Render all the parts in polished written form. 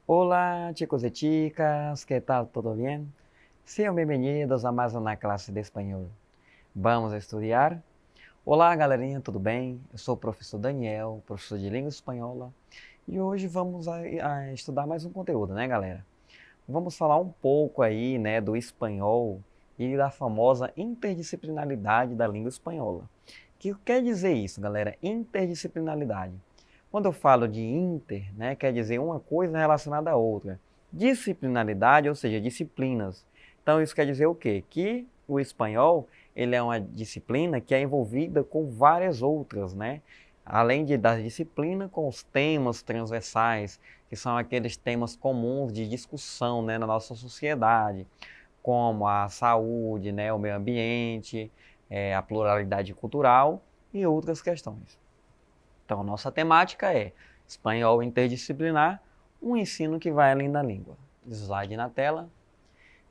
Hola chicos y chicas, ¿qué tal? ¿Todo bien? Sean bienvenidos a mais uma classe de espanhol. Vamos estudar? Olá galerinha, tudo bem? Eu sou o professor Daniel, professor de língua espanhola, e hoje vamos a estudar mais um conteúdo, né galera? Vamos falar um pouco aí, né, do espanhol e da famosa interdisciplinaridade da língua espanhola. O que quer dizer isso, galera? Interdisciplinaridade. Quando eu falo de inter, né, quer dizer uma coisa relacionada à outra. Disciplinaridade, ou seja, disciplinas. Então isso quer dizer o quê? Que o espanhol, ele é uma disciplina que é envolvida com várias outras, né? Além da disciplina, com os temas transversais, que são aqueles temas comuns de discussão, né, na nossa sociedade, como a saúde, né, o meio ambiente, a pluralidade cultural e outras questões. Então, nossa temática é espanhol interdisciplinar, um ensino que vai além da língua. Slide na tela.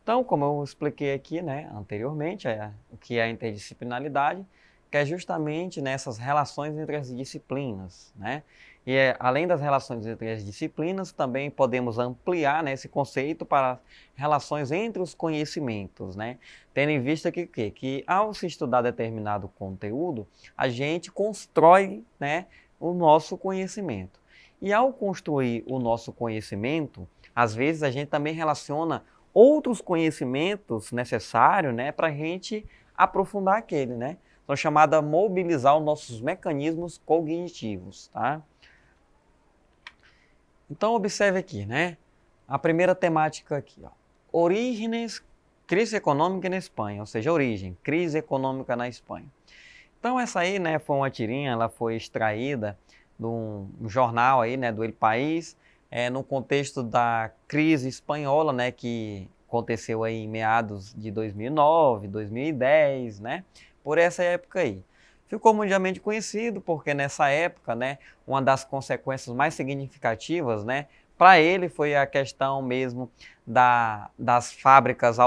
Então, como eu expliquei aqui, né, anteriormente, o que é a interdisciplinaridade, que é justamente nessas relações entre as disciplinas, né? E além das relações entre as disciplinas, também podemos ampliar, né, esse conceito para relações entre os conhecimentos, né? Tendo em vista que ao se estudar determinado conteúdo, a gente constrói, né, o nosso conhecimento. E ao construir o nosso conhecimento, às vezes a gente também relaciona outros conhecimentos necessários, né, para a gente aprofundar aquele, né? São chamadas mobilizar os nossos mecanismos cognitivos, tá? Então observe aqui, né? A primeira temática aqui, ó. Orígenes, crise econômica na Espanha, ou seja, origem, crise econômica na Espanha. Então essa aí, né, foi uma tirinha, ela foi extraída de um jornal aí, né, do El País, no contexto da crise espanhola, né, que aconteceu aí em meados de 2009, 2010, né, por essa época aí. Ficou mundialmente conhecido porque nessa época, né, uma das consequências mais significativas, né, para ele foi a questão mesmo das fábricas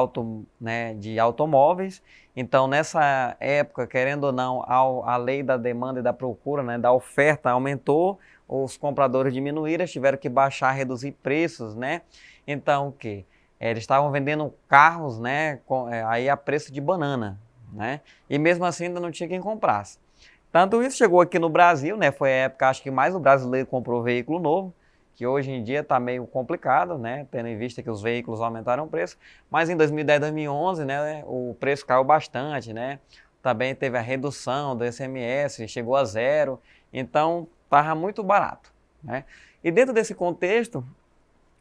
né, de automóveis. Então, nessa época, querendo ou não, a lei da demanda e da procura, né, da oferta aumentou, os compradores diminuíram, tiveram que baixar, reduzir preços, né? Então, o quê? Eles estavam vendendo carros, né, aí a preço de banana, né? E mesmo assim ainda não tinha quem comprasse. Tanto isso chegou aqui no Brasil, né? Foi a época, acho que mais o brasileiro comprou veículo novo, que hoje em dia está meio complicado, né? Tendo em vista que os veículos aumentaram o preço. Mas em 2010, 2011, né, o preço caiu bastante, né? Também teve a redução do ICMS, chegou a zero. Então, estava muito barato, né? E dentro desse contexto,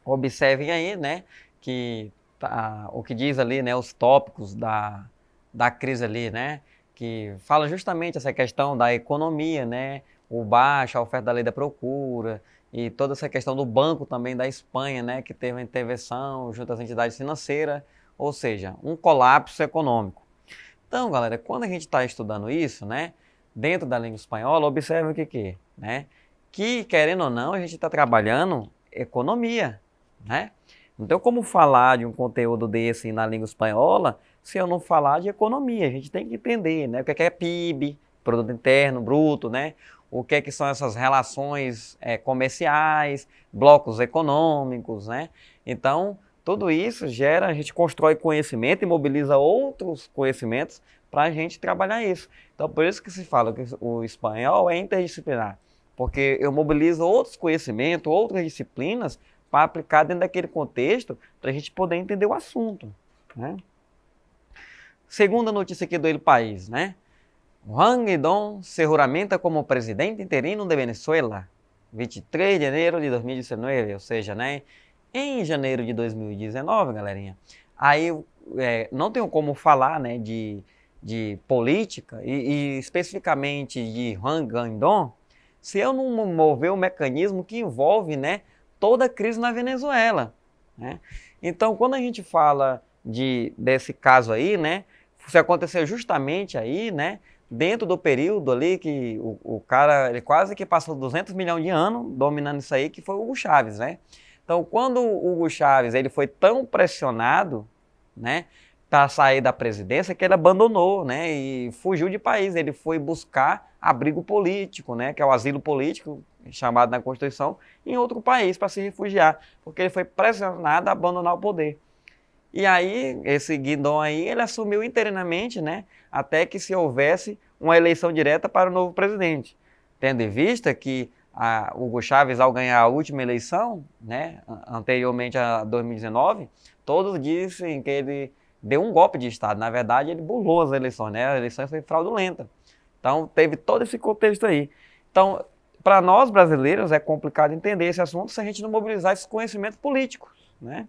observem aí, né, que o que diz ali, né, os tópicos da crise ali, né, que fala justamente essa questão da economia, né, o baixo, a oferta da lei da procura e toda essa questão do banco também da Espanha, né, que teve uma intervenção junto às entidades financeiras, ou seja, um colapso econômico. Então, galera, quando a gente está estudando isso, né, dentro da língua espanhola, observe né, que querendo ou não, a gente está trabalhando economia, né? Não tem como falar de um conteúdo desse na língua espanhola se eu não falar de economia. A gente tem que entender, né? O que é PIB, Produto Interno Bruto, né? O que são essas relações comerciais, blocos econômicos, né? Então, tudo isso gera, a gente constrói conhecimento e mobiliza outros conhecimentos para a gente trabalhar isso. Então, por isso que se fala que o espanhol é interdisciplinar, porque eu mobilizo outros conhecimentos, outras disciplinas para aplicar dentro daquele contexto para a gente poder entender o assunto, né? Segunda notícia aqui do El País, né? Juan Guaidó se juramenta como presidente interino de Venezuela, 23 de janeiro de 2019, ou seja, né? Em janeiro de 2019, galerinha, aí não tenho como falar, né, de política e especificamente de Juan Guaidó se eu não mover o mecanismo que envolve, né, toda a crise na Venezuela, né? Então, quando a gente fala desse caso aí, né, isso aconteceu justamente aí, né, dentro do período ali que o cara ele quase que passou 200 milhões de anos dominando isso aí, que foi o Hugo Chávez, né? Então, quando o Hugo Chávez ele foi tão pressionado, né, para sair da presidência, que ele abandonou, né, e fugiu de país. Ele foi buscar abrigo político, né, que é o asilo político, chamado na Constituição, em outro país para se refugiar, porque ele foi pressionado a abandonar o poder. E aí, esse Guidon aí, ele assumiu interinamente, né, até que se houvesse uma eleição direta para o novo presidente. Tendo em vista que Hugo Chávez, ao ganhar a última eleição, né, anteriormente a 2019, todos dizem que ele deu um golpe de Estado. Na verdade, ele burlou as eleições, né, a eleição foi fraudulenta. Então, teve todo esse contexto aí. Então, para nós brasileiros, é complicado entender esse assunto se a gente não mobilizar esses conhecimentos políticos, né?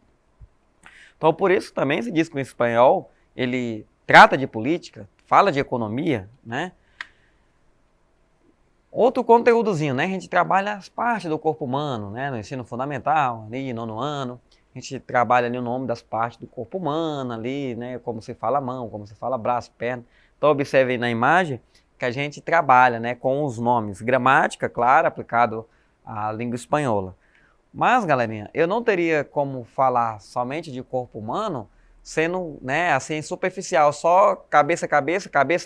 Então, por isso também se diz que o espanhol, ele trata de política, fala de economia, né? Outro conteúdozinho, né? A gente trabalha as partes do corpo humano, né? No ensino fundamental, ali, nono ano. A gente trabalha ali o nome das partes do corpo humano, ali, né? Como se fala a mão, como se fala braço, perna. Então, observe aí na imagem que a gente trabalha, né, com os nomes. Gramática, claro, aplicado à língua espanhola. Mas, galerinha, eu não teria como falar somente de corpo humano sendo, né, assim, superficial, só cabeça,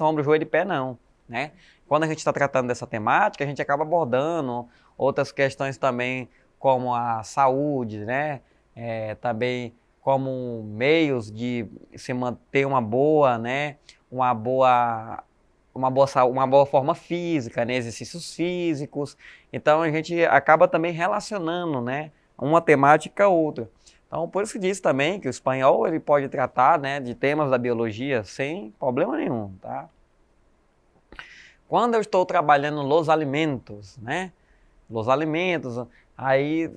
ombro, joelho e pé, não, né? Quando a gente está tratando dessa temática, a gente acaba abordando outras questões também, como a saúde, né? Também como meios de se manter uma boa, né? Uma boa forma física, né? Exercícios físicos. Então a gente acaba também relacionando, né, uma temática a outra. Então por isso que diz também que o espanhol ele pode tratar, né, de temas da biologia sem problema nenhum, tá? Quando eu estou trabalhando los alimentos, né? Los alimentos, aí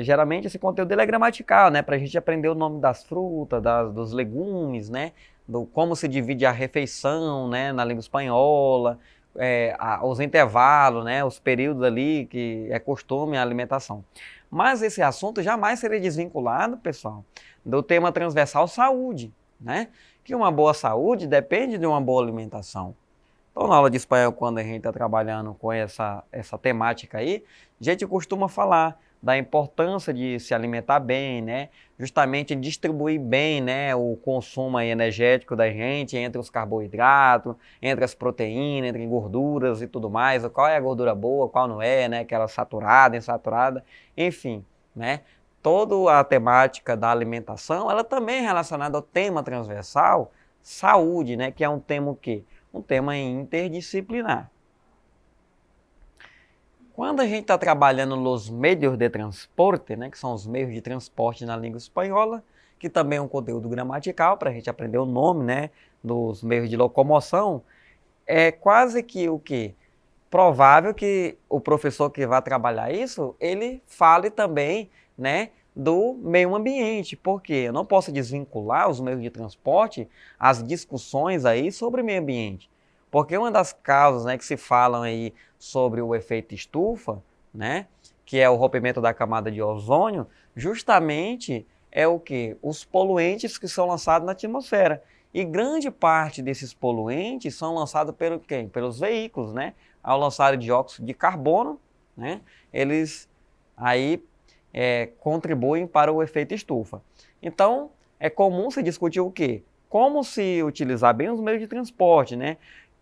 geralmente esse conteúdo ele é gramatical, né? Para a gente aprender o nome das frutas, dos legumes, né? Como se divide a refeição, né? Na língua espanhola, os intervalos, né? Os períodos ali que é costume a alimentação. Mas esse assunto jamais seria desvinculado, pessoal, do tema transversal saúde, né? Que uma boa saúde depende de uma boa alimentação. Então, na aula de espanhol, quando a gente está trabalhando com essa temática aí, a gente costuma falar da importância de se alimentar bem, né? Justamente distribuir bem, né, o consumo aí energético da gente entre os carboidratos, entre as proteínas, entre gorduras e tudo mais. Qual é a gordura boa, qual não é, né? Aquela saturada, insaturada, enfim, né? Toda a temática da alimentação, ela também é relacionada ao tema transversal saúde, né? Que é um tema o quê? Um tema interdisciplinar. Quando a gente está trabalhando nos meios de transporte, né, que são os meios de transporte na língua espanhola, que também é um conteúdo gramatical para a gente aprender o nome, né, dos meios de locomoção, é quase que o quê? Provável que o professor que vai trabalhar isso, ele fale também, né, do meio ambiente, porque eu não posso desvincular os meios de transporte às discussões aí sobre meio ambiente. Porque uma das causas, né, que se falam aí sobre o efeito estufa, né, que é o rompimento da camada de ozônio, justamente é o que? Os poluentes que são lançados na atmosfera. E grande parte desses poluentes são lançados pelo quem? Pelos veículos, né? Ao lançar dióxido de carbono, né, eles aí contribuem para o efeito estufa. Então, é comum se discutir o quê? Como se utilizar bem os meios de transporte, né?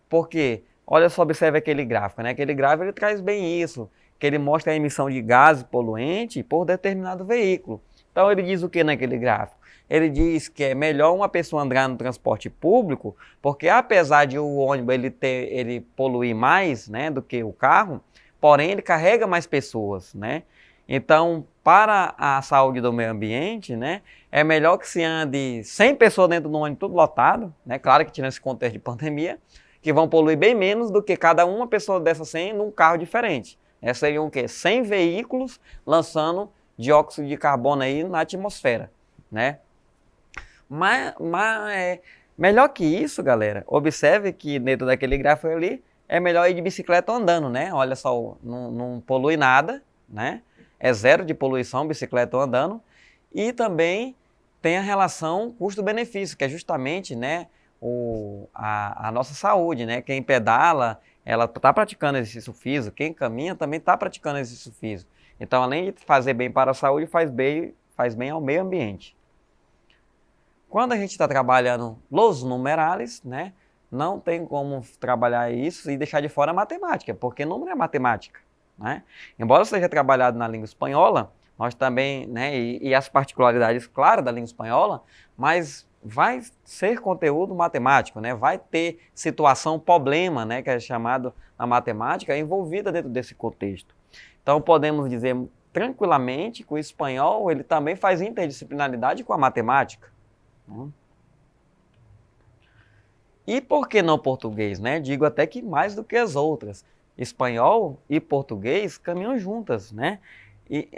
Porque, olha só, observe aquele gráfico, né? Aquele gráfico ele traz bem isso, que ele mostra a emissão de gases poluentes por determinado veículo. Então, ele diz o que naquele gráfico? Ele diz que é melhor uma pessoa andar no transporte público, porque apesar de o ônibus ele poluir mais, né, do que o carro, porém ele carrega mais pessoas, né? Então, para a saúde do meio ambiente, né, é melhor que se ande 100 pessoas dentro do ônibus tudo lotado, né? Claro que tirando esse contexto de pandemia, que vão poluir bem menos do que cada uma pessoa dessas 100 num carro diferente. Seriam o quê? 100 veículos lançando dióxido de carbono aí na atmosfera, né? Mas melhor que isso, galera, observe que dentro daquele gráfico ali, é melhor ir de bicicleta andando, né? Olha só, não polui nada, né? É zero de poluição bicicleta andando. E também tem a relação custo-benefício, que é justamente, né, a nossa saúde, né? Quem pedala, ela está praticando exercício físico, quem caminha também está praticando exercício físico. Então, além de fazer bem para a saúde, faz bem ao meio ambiente. Quando a gente está trabalhando los numerales, né, não tem como trabalhar isso e deixar de fora a matemática, porque número é matemática, né? Embora seja trabalhado na língua espanhola, nós também, né, e as particularidades, claro, da língua espanhola, mas vai ser conteúdo matemático, né? Vai ter situação, problema, né, que é chamado na matemática, envolvida dentro desse contexto. Então podemos dizer tranquilamente que o espanhol ele também faz interdisciplinaridade com a matemática, né? E por que não português, né? Digo até que mais do que as outras. Espanhol e português caminham juntas, né? E,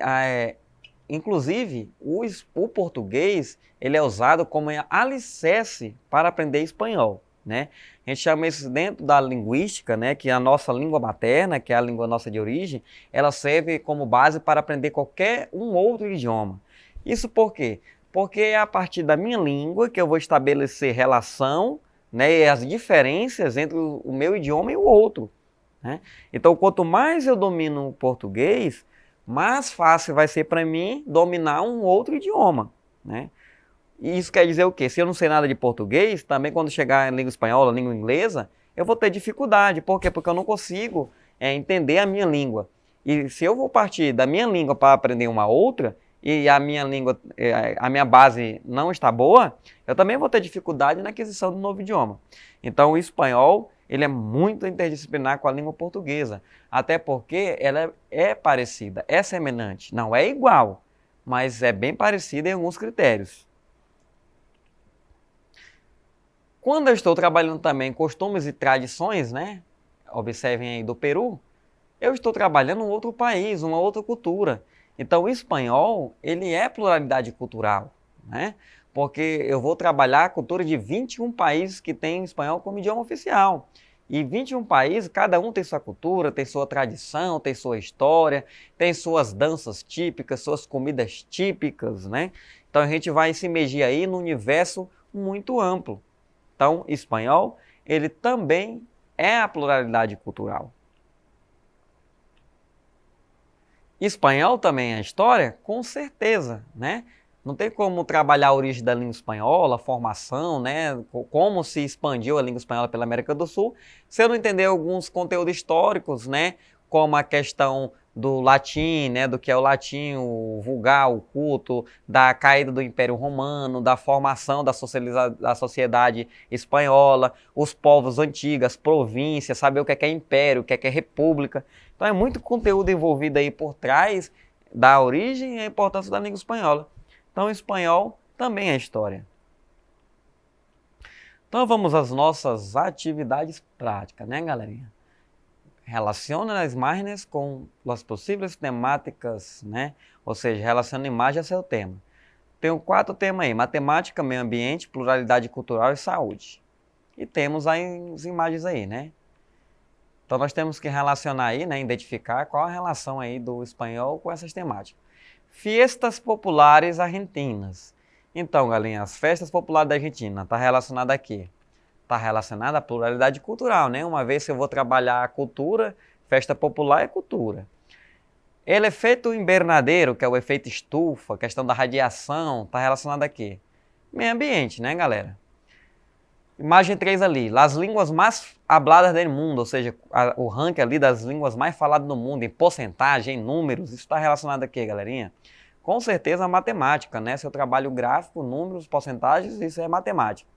inclusive, o português ele é usado como alicerce para aprender espanhol, né? A gente chama isso dentro da linguística, né? Que é a nossa língua materna, que é a língua nossa de origem, ela serve como base para aprender qualquer um outro idioma. Isso por quê? Porque é a partir da minha língua que eu vou estabelecer relação, né, e as diferenças entre o meu idioma e o outro, né? Então, quanto mais eu domino o português, mais fácil vai ser para mim dominar um outro idioma, né? E isso quer dizer o quê? Se eu não sei nada de português, também quando chegar em língua espanhola, língua inglesa, eu vou ter dificuldade. Por quê? Porque eu não consigo entender a minha língua. E se eu vou partir da minha língua para aprender uma outra, e a minha língua, a minha base não está boa, eu também vou ter dificuldade na aquisição do novo idioma. Então o espanhol, ele é muito interdisciplinar com a língua portuguesa, até porque ela é parecida, é semelhante, não é igual, mas é bem parecida em alguns critérios. Quando eu estou trabalhando também costumes e tradições, né? Observem aí do Peru, eu estou trabalhando em outro país, uma outra cultura. Então, o espanhol, ele é pluralidade cultural, né? Porque eu vou trabalhar a cultura de 21 países que têm o espanhol como idioma oficial. E 21 países, cada um tem sua cultura, tem sua tradição, tem sua história, tem suas danças típicas, suas comidas típicas, né? Então, a gente vai se imergir aí num universo muito amplo. Então, espanhol, ele também é a pluralidade cultural. Espanhol também é história? Com certeza, né? Não tem como trabalhar a origem da língua espanhola, a formação, né? Como se expandiu a língua espanhola pela América do Sul, se eu não entender alguns conteúdos históricos, né? Como a questão do latim, né? Do que é o latim, o vulgar, o culto, da caída do Império Romano, da formação da sociedade espanhola, os povos antigos, as províncias, saber o que é império, o que é república. Então é muito conteúdo envolvido aí por trás da origem e a importância da língua espanhola. Então o espanhol também é história. Então vamos às nossas atividades práticas, né, galerinha? Relaciona as imagens com as possíveis temáticas, né? Ou seja, relaciona a imagem a seu tema. Tenho 4 temas aí: matemática, meio ambiente, pluralidade cultural e saúde. E temos as imagens aí, né? Então nós temos que relacionar aí, né, identificar qual a relação aí do espanhol com essas temáticas. Fiestas populares argentinas. Então, galerinha, as festas populares da Argentina está relacionada a quê? Está relacionada à pluralidade cultural, né? Uma vez que eu vou trabalhar a cultura, festa popular é cultura. El efeito invernadeiro, que é o efeito estufa, questão da radiação, está relacionado a quê? Meio ambiente, né, galera? Imagem 3 ali, as línguas mais habladas do mundo, ou seja, o ranking ali das línguas mais faladas no mundo, em porcentagem, em números, isso está relacionado a quê, galerinha? Com certeza a matemática, né? Se eu trabalho gráfico, números, porcentagens, isso é matemática.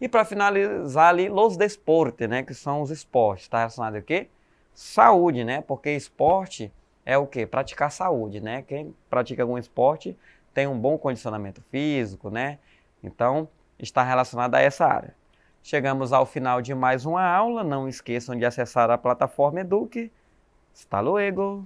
E para finalizar ali, los deportes, né? Que são os esportes, está relacionado a quê? Saúde, né? Porque esporte é o quê? Praticar saúde, né? Quem pratica algum esporte tem um bom condicionamento físico, né? Então, está relacionado a essa área. Chegamos ao final de mais uma aula. Não esqueçam de acessar a plataforma Eduque. Hasta luego!